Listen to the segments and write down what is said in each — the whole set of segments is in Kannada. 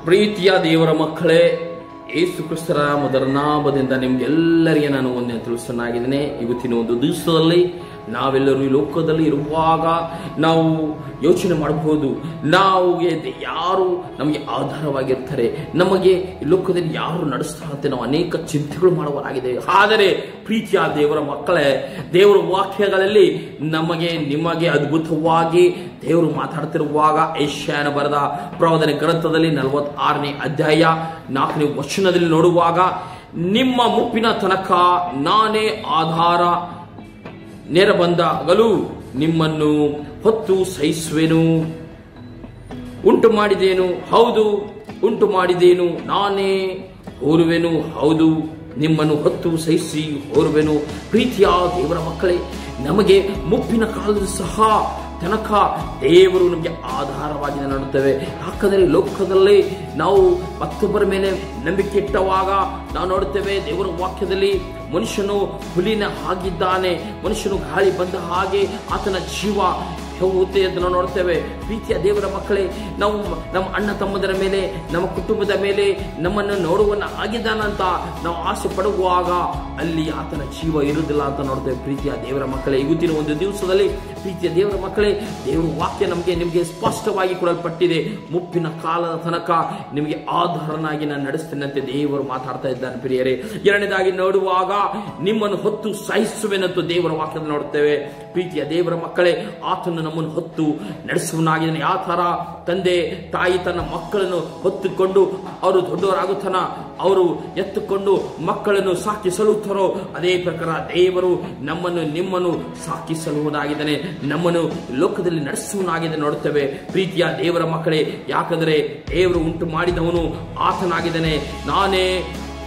ಪ್ರೀತಿಯ ದೇವರ ಮಕ್ಕಳೇ, ಯೇಸು ಕ್ರಿಸ್ತರ ಮೊದಲ ನಾಮದಿಂದ ನಿಮ್ಗೆಲ್ಲರಿಗೆ ನಾನು ಒಂದೇ ತಿಳಿಸನಾಗಿದ್ದೇನೆ. ಇವತ್ತಿನ ಒಂದು ದಿವಸದಲ್ಲಿ ನಾವೆಲ್ಲರೂ ಈ ಲೋಕದಲ್ಲಿ ಇರುವಾಗ ನಾವು ಯೋಚನೆ ಮಾಡಬಹುದು, ಯಾರು ನಮಗೆ ಆಧಾರವಾಗಿರ್ತಾರೆ, ನಮಗೆ ಈ ಲೋಕದಲ್ಲಿ ಯಾರು ನಡೆಸ್ತಾರಂತೆ ನಾವು ಅನೇಕ ಚಿಂತೆಗಳು ಮಾಡುವರಾಗಿದೆ. ಆದರೆ ಪ್ರೀತಿಯ ದೇವರ ಮಕ್ಕಳೇ, ದೇವರ ವಾಕ್ಯಗಳಲ್ಲಿ ನಿಮಗೆ ಅದ್ಭುತವಾಗಿ ದೇವರು ಮಾತಾಡ್ತಿರುವಾಗ ಯೆಶಾಯನ ಬರೆದ ಪ್ರವಾದನೆ ಗ್ರಂಥದಲ್ಲಿ 46ನೇ ಅಧ್ಯಾಯ 4ನೇ ವಚನದಲ್ಲಿ ನೋಡುವಾಗ, ನಿಮ್ಮ ಮುಪ್ಪಿನ ತನಕ ನಾನೇ ಆಧಾರ, ನೇರ ಬಂದಾಗಲೂ ನಿಮ್ಮನ್ನು ಹೊತ್ತು ಸಹಿಸುವೆನು. ಉಂಟು ಮಾಡಿದೇನು? ಹೌದು. ಉಂಟು ಮಾಡಿದೇನು? ನಾನೇ ಹೊರುವೆನು. ಹೌದು, ನಿಮ್ಮನ್ನು ಹೊತ್ತು ಸಹಿಸಿ ಹೊರುವೆನು. ಪ್ರೀತಿಯ ದೇವರ ಮಕ್ಕಳೇ, ನಮಗೆ ಮುಪ್ಪಿನ ಕಾಲದ ಸಹ ತನಕ ದೇವರು ನಮಗೆ ಆಧಾರವಾಗಿ ನೋಡುತ್ತೇವೆ. ಯಾಕಂದರೆ ಲೋಕದಲ್ಲಿ ನಾವು ಮತ್ತೊಬ್ಬರ ಮೇಲೆ ನಂಬಿಕೆ ಇಟ್ಟವಾಗ ನಾವು ನೋಡುತ್ತೇವೆ, ದೇವರ ವಾಕ್ಯದಲ್ಲಿ ಮನುಷ್ಯನು ಹುಲಿನ ಹಾಗಿದ್ದಾನೆ, ಮನುಷ್ಯನು ಗಾಳಿ ಬಂದ ಹಾಗೆ ಆತನ ಜೀವ ಹೋಗುತ್ತೆ ಅಂತ ನಾವು ನೋಡ್ತೇವೆ. ಪ್ರೀತಿಯ ದೇವರ ಮಕ್ಕಳೇ, ನಾವು ನಮ್ಮ ಅಣ್ಣ ತಮ್ಮದರ ಮೇಲೆ, ನಮ್ಮ ಕುಟುಂಬದ ಮೇಲೆ ನಮ್ಮನ್ನು ನೋಡುವನ್ನ ಆಗಿದ್ದಾನಂತ ನಾವು ಆಸೆ ಪಡುವಾಗ ಅಲ್ಲಿ ಆತನ ಜೀವ ಇರುವುದಿಲ್ಲ ಅಂತ ನೋಡ್ತೇವೆ. ಪ್ರೀತಿಯ ದೇವರ ಮಕ್ಕಳೇ, ಇವತ್ತಿನ ಒಂದು ದಿವಸದಲ್ಲಿ ಪ್ರೀತಿಯ ದೇವರ ಮಕ್ಕಳೇ, ದೇವರ ವಾಕ್ಯ ನಿಮಗೆ ಸ್ಪಷ್ಟವಾಗಿ ಕೊಡಲ್ಪಟ್ಟಿದೆ. ಮುಪ್ಪಿನ ಕಾಲದ ತನಕ ನಿಮಗೆ ಆಧಾರನಾಗಿ ನಾನು ನಡೆಸ್ತೇನೆ ಅಂತ ದೇವರು ಮಾತಾಡ್ತಾ ಇದ್ದಾನೆ. ಪ್ರಿಯರೇ, ಎರಡನೇದಾಗಿ ನೋಡುವಾಗ ನಿಮ್ಮನ್ನು ಹೊತ್ತು ಸಹಿಸುವೆನಂತೂ ದೇವರ ವಾಕ್ಯದಲ್ಲಿ ನೋಡುತ್ತೇವೆ. ಪ್ರೀತಿಯ ದೇವರ ಮಕ್ಕಳೇ, ಆತನು ನಮ್ಮನ್ನು ಹೊತ್ತು ನಡೆಸುವನಾಗಿದ್ದಾನೆ. ಯಾವ ತರ ತಂದೆ ತಾಯಿ ತನ್ನ ಮಕ್ಕಳನ್ನು ಹೊತ್ತುಕೊಂಡು ಅವರು ದೊಡ್ಡವರಾಗುತ್ತಾನ, ಅವರು ಎತ್ತುಕೊಂಡು ಮಕ್ಕಳನ್ನು ಸಾಕಿಸಲುತ್ತಾರೋ, ಅದೇ ಪ್ರಕಾರ ದೇವರು ನಿಮ್ಮನ್ನು ಸಾಕಿಸಲುವುದಾಗಿದ್ದಾನೆ, ನಮ್ಮನ್ನು ಲೋಕದಲ್ಲಿ ನಡೆಸುವನಾಗಿದ್ದಾನೆ ನೋಡುತ್ತೇವೆ. ಪ್ರೀತಿಯ ದೇವರ ಮಕ್ಕಳೇ, ಯಾಕಂದರೆ ದೇವರು ಉಂಟು ಮಾಡಿದವನು ಆತನಾಗಿದ್ದಾನೆ. ನಾನೇ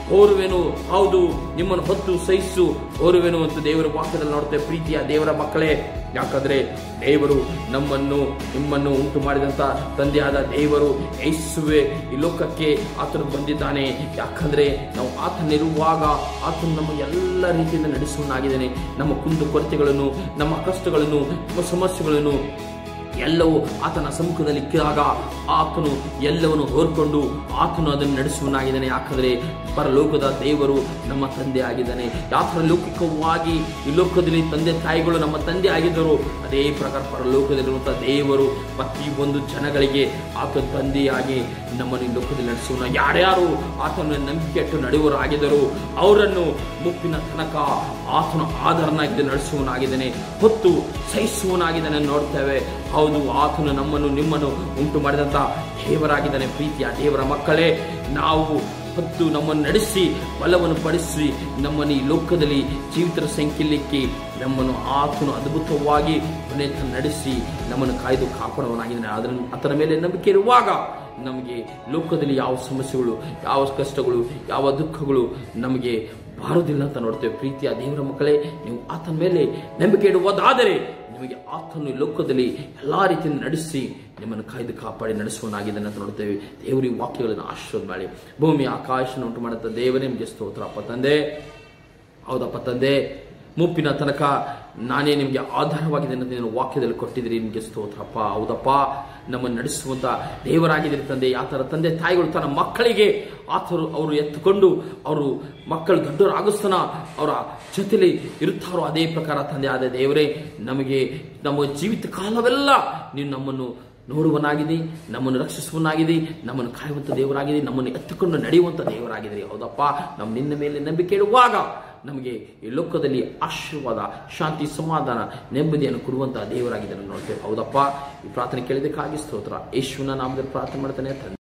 ಹೊರುವೆನು, ಹೌದು, ನಿಮ್ಮನ್ನು ಹೊತ್ತು ಸಹಿಸು ಹೊರುವೆನು ಅಂತ ದೇವರ ವಾಕ್ಯದಲ್ಲಿ ನೋಡುತ್ತೇವೆ. ಪ್ರೀತಿಯ ದೇವರ ಮಕ್ಕಳೇ, ಯಾಕಂದ್ರೆ ದೇವರು ನಿಮ್ಮನ್ನು ಉಂಟು ಮಾಡಿದಂತ ತಂದೆಯಾದ ದೇವರು ಯೇಸುವೆ ಈ ಲೋಕಕ್ಕೆ ಆತನು ಬಂದಿದ್ದಾನೆ. ಯಾಕಂದ್ರೆ ನಾವು ಆತನಿರುವಾಗ ಆತನು ನಮ್ಮ ಎಲ್ಲ ರೀತಿಯಿಂದ ನಡೆಸುವನಾಗಿದ್ದಾನೆ. ನಮ್ಮ ಕುಂದು ಕೊರತೆಗಳನ್ನು, ನಮ್ಮ ಕಷ್ಟಗಳನ್ನು, ನಮ್ಮ ಸಮಸ್ಯೆಗಳನ್ನು ಎಲ್ಲವೂ ಆತನ ಸಮ್ಮುಖದಲ್ಲಿ ಇಕ್ಕಿದಾಗ ಆತನು ಎಲ್ಲವನ್ನು ಹೊರ್ಕೊಂಡು ಆತನು ಅದನ್ನು ನಡೆಸುವನಾಗಿದ್ದಾನೆ. ಯಾಕಂದ್ರೆ ಪರಲೋಕದ ದೇವರು ನಮ್ಮ ತಂದೆ ಆಗಿದ್ದಾನೆ. ಯಾತರ ಲೌಕಿಕವಾಗಿ ಈ ಲೋಕದಲ್ಲಿ ತಂದೆ ತಾಯಿಗಳು ನಮ್ಮ ತಂದೆ ಆಗಿದ್ದರು, ಅದೇ ಪ್ರಕಾರ ಪರಲೋಕದಲ್ಲಿರುವಂತಹ ದೇವರು ಪ್ರತಿಯೊಂದು ಜನಗಳಿಗೆ ಆತನ ತಂದೆಯಾಗಿ ನಮ್ಮನ್ನು ಈ ಲೋಕದಲ್ಲಿ ನಡೆಸುವನ. ಯಾರ್ಯಾರು ಆತನ ನಂಬಿಕೆ ಇಟ್ಟು ನಡೆಯುವರಾಗಿದ್ದರು ಅವರನ್ನು ಮುಪ್ಪಿನ ತನಕ ಆತನು ಆಧಾರನಾಗಿ ನಡೆಸುವನಾಗಿದ್ದಾನೆ, ಹೊತ್ತು ಸಹಿಸುವನಾಗಿದ್ದಾನೆ ನೋಡ್ತೇವೆ. ಹೌದು, ಆತನು ನಿಮ್ಮನ್ನು ಉಂಟು ಮಾಡಿದಂತ ದೇವರಾಗಿದ್ದಾನೆ. ಪ್ರೀತಿಯ ದೇವರ ಮಕ್ಕಳೇ, ನಾವು ಹೊತ್ತು ನಮ್ಮನ್ನು ನಡೆಸಿ ಬಲವನ್ನು ಪಡಿಸಿ ನಮ್ಮನ್ನು ಈ ಲೋಕದಲ್ಲಿ ಜೀವಿತರ ಸಂಖ್ಯೆಲಿಕ್ಕಿ ನಮ್ಮನ್ನು ಆತನು ಅದ್ಭುತವಾಗಿ ನಡೆಸಿ ನಮ್ಮನ್ನು ಕಾಯ್ದು ಕಾಪಾಡುವನಾಗಿದ್ದಾನೆ. ಅದರ ಮೇಲೆ ನಂಬಿಕೆ ಇರುವಾಗ ನಮಗೆ ಲೋಕದಲ್ಲಿ ಯಾವ ಸಮಸ್ಯೆಗಳು, ಯಾವ ಕಷ್ಟಗಳು, ಯಾವ ದುಃಖಗಳು ನಮಗೆ ಬಾರುವುದಿಲ್ಲ ಅಂತ ನೋಡ್ತೇವೆ. ಪ್ರೀತಿಯ ದೇವರ ಮಕ್ಕಳೇ, ನೀವು ಆತನ ಮೇಲೆ ನಂಬಿಕೆ ಇಡುವುದಾದರೆ ನಿಮಗೆ ಆತನು ಲೋಕದಲ್ಲಿ ಎಲ್ಲಾ ರೀತಿಯಿಂದ ನಡೆಸಿ ನಿಮ್ಮನ್ನು ಕಾಯ್ದು ಕಾಪಾಡಿ ನಡೆಸುವನಾಗಿದ್ದಾನೆ ಅಂತ ನೋಡ್ತೇವೆ. ದೇವರ ವಾಕ್ಯಗಳನ್ನು ಆಶೀರ್ವಾದ ಮಾಡಿ ಭೂಮಿ ಆಕಾಶನ ಉಂಟು ಮಾಡುತ್ತ ದೇವರೇ ನಿಮಗೆ ಸ್ತೋತ್ರಪ್ಪ ತಂದೆ. ಹೌದಪ್ಪ ತಂದೆ, ಮುಪ್ಪಿನ ತನಕ ನಾನೇ ನಿಮಗೆ ಆಧಾರವಾಗಿದೆ ಅಂತ ನೀನು ವಾಕ್ಯದಲ್ಲಿ ಕೊಟ್ಟಿದ್ದೀರಿ, ನಿಮಗೆ ಸ್ತೋತ್ರಪ್ಪ. ಹೌದಪ್ಪ, ನಮ್ಮನ್ನು ನಡೆಸುವಂತ ದೇವರಾಗಿದ್ದೀರಿ ತಂದೆ. ಯಾತರ ತಂದೆ ತಾಯಿಗಳು ತನ್ನ ಮಕ್ಕಳಿಗೆ ಅವರು ಎತ್ತುಕೊಂಡು ಅವರು ಮಕ್ಕಳು ದೊಡ್ಡವರಾಗಿಸ್ತಾನ ಅವರ ಜೊತೆಲಿ ಇರುತ್ತಾರೋ, ಅದೇ ಪ್ರಕಾರ ತಂದೆ ಆದ ದೇವರೇ, ನಮ್ಮ ಜೀವಿತ ಕಾಲವೆಲ್ಲ ನೀವು ನಮ್ಮನ್ನು ನೋಡುವನಾಗಿದೆ, ನಮ್ಮನ್ನು ರಕ್ಷಿಸುವನಾಗಿದೆ, ನಮ್ಮನ್ನು ಕಾಯುವಂತ ದೇವರಾಗಿದೆ, ನಮ್ಮನ್ನು ಎತ್ತುಕೊಂಡು ನಡೆಯುವಂತ ದೇವರಾಗಿದ್ದೀರಿ. ಹೌದಪ್ಪ, ನಿನ್ನ ಮೇಲೆ ನಂಬಿಕೆ ಇಡುವಾಗ ನಮಗೆ ಈ ಲೋಕದಲ್ಲಿ ಆಶೀರ್ವಾದ, ಶಾಂತಿ, ಸಮಾಧಾನ, ನೆಮ್ಮದಿಯನ್ನು ಕೊಡುವಂತಹ ದೇವರಾಗಿದ್ದಾನೆ ನೋಡ್ತೇವೆ. ಹೌದಪ್ಪ, ಈ ಪ್ರಾರ್ಥನೆ ಕೇಳಿದಕ್ಕಾಗಿ ಸ್ತೋತ್ರ. ಯೇಸುವಿನ ನಾಮದಲ್ಲಿ ಪ್ರಾರ್ಥನೆ ಮಾಡ್ತಾನೆ.